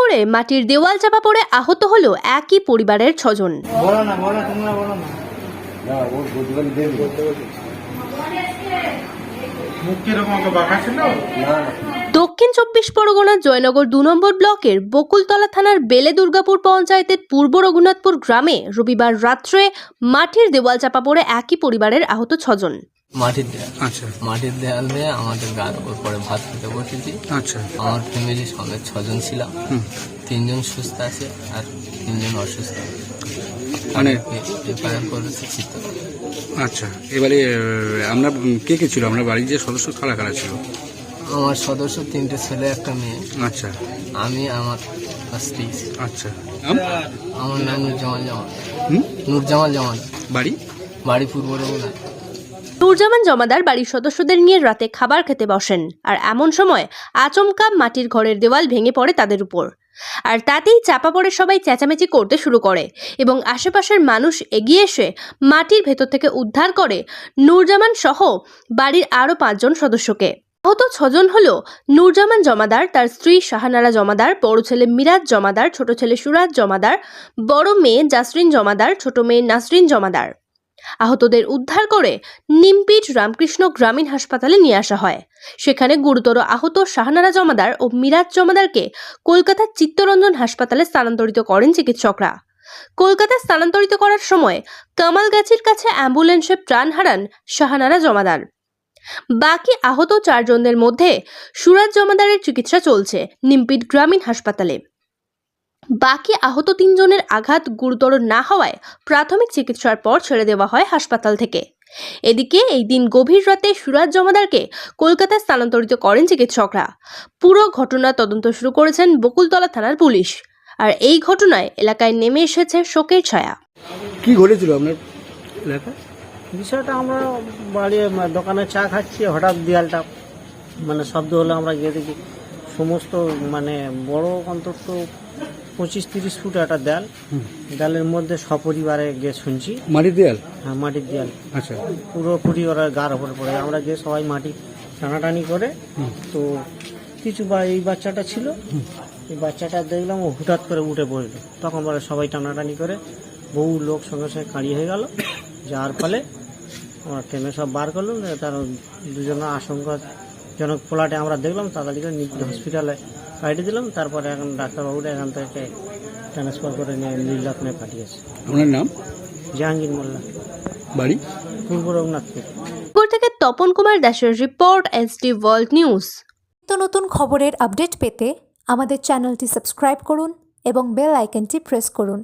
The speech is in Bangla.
পড়ে মাটির দেওয়াল চাপা পড়ে আহত হলো একই পরিবারের 6 জন। দক্ষিণ 24 পরগনার জয়নগর 2 নম্বর ব্লকের বকুলতলা থানার বেলে দুর্গাপুর পঞ্চায়েতের পূর্ব রঘুনাথপুর গ্রামে রবিবার রাত্রে মাটির দেওয়াল চাপা পড়ে একই পরিবারের আহত 6 জন। মাটির দেয়াল দিয়ে আমাদের গায়ের উপর পরে ভাত খেতে বসেছি। আমার ফ্যামিলির সঙ্গে 6 জন ছিলাম। 3 জন সুস্থ আছে আর 3 জন অসুস্থ। মানে করেছি। আচ্ছা, এবারে আমরা কে কে ছিল? আমরা বাড়ির যে সদস্য কারা কারা ছিল? আমার সদস্য 3টে ছেলে একটা মেয়ে। আচ্ছা, আমি আমার স্ত্রী। আচ্ছা, আমার নাম নুরজামাল জামাল। বাড়ি পূর্ব রঘুনাথ। নুরজামান জমাদার বাড়ির সদস্যদের নিয়ে রাতে খাবার খেতে বসেন, আর এমন সময় আচমকা মাটির ঘরের দেওয়াল ভেঙে পড়ে তাদের উপর। আর তাতেই চাপা পড়ে সবাই চেঁচামেচি করতে শুরু করে এবং আশেপাশের মানুষ এগিয়ে এসে মাটির ভেতর থেকে উদ্ধার করে নুরজামান সহ বাড়ির আরও 5 জন সদস্যকে। আহত 6 জন হলো নুরজামান জমাদার, তার স্ত্রী শাহানারা জমাদার, বড় ছেলে মিরাজ জমাদার, ছোট ছেলে সুরাজ জমাদার, বড় মেয়ে জাসরিন জমাদার, ছোট মেয়ে নাসরিন জমাদার। আহতদের উদ্ধার করে নিমপিট রামকৃষ্ণ গ্রামীণ হাসপাতালে নিয়ে আসা হয়। সেখানে গুরুতর আহত শাহানারা জমাদার ও মিরাজ জমাদারকে কলকাতার চিত্তরঞ্জন হাসপাতালে স্থানান্তরিত করেন চিকিৎসকরা। কলকাতায় স্থানান্তরিত করার সময় কামালগাছির কাছে অ্যাম্বুলেন্সে প্রাণ হারান শাহানারা জমাদার। বাকি আহত 4 জনের মধ্যে সুরাজ জমাদারের চিকিৎসা চলছে নিমপিট গ্রামীণ হাসপাতালে। বাকি আহত 3 জনের আঘাত গুরুতর না হওয়ায় প্রাথমিক চিকিৎসার পর ছেড়ে দেওয়া হয় হাসপাতাল থেকে। এদিকে এই দিন গভীর রাতে সুরাজ জমাদারকে কলকাতায় স্থানান্তরিত করেন চিকিৎসকরা। পুরো ঘটনা তদন্ত শুরু করেছেন বকুলতলা থানার পুলিশ। আর এই ঘটনায় এলাকায় নেমে এসেছে শোকের ছায়া। কি ঘটেছিল আপনার এলাকায়? বিষয়টা আমরা বাড়ি দোকানে চা খাচ্ছি, হঠাৎ দেয়ালটা শব্দ হলো। আমরা গিয়ে দেখি সমস্ত বড় অন্তত 25-30 ফুট একটা দেয়াল। দেয়ালের মধ্যে সপরিবারে গিয়ে শুনছি মাটির দেয়াল। হ্যাঁ, মাটির দেয়াল। আচ্ছা, পুরোপুরি ওরা গার ওপর পড়ে। আমরা গিয়ে সবাই মাটি টানাটানি করে, তো কিছু এই বাচ্চাটা ছিল, এই বাচ্চাটা দেখলাম ও হুঠাৎ করে উঠে বসলো। তখন পরে সবাই টানাটানি করে বহু লোক সঙ্গে সঙ্গে কাঁড়ি হয়ে গেল, যার ফলে আমরা ট্রেনে সব বার করলাম। তার 2 জনের আশঙ্কাজনক ফ্ল্যাটে আমরা দেখলাম, তাড়াতাড়ি করে হসপিটালে পাঠিয়ে দিলাম। তারপরে এখন ডাক্তারবাবুরা এখান থেকে ট্রান্সফার করে নিয়ে নীলরত্নে পাঠিয়েছে। আপনার নাম? জাহাঙ্গীর মোল্লা, বাড়ি পূর্ব রঘুনাথপুর। থেকে তপন কুমার দাসের রিপোর্ট, SD ওয়ার্ল্ড নিউজ। নতুন খবরের আপডেট পেতে আমাদের চ্যানেলটি সাবস্ক্রাইব করুন এবং বেল আইকনটি প্রেস করুন।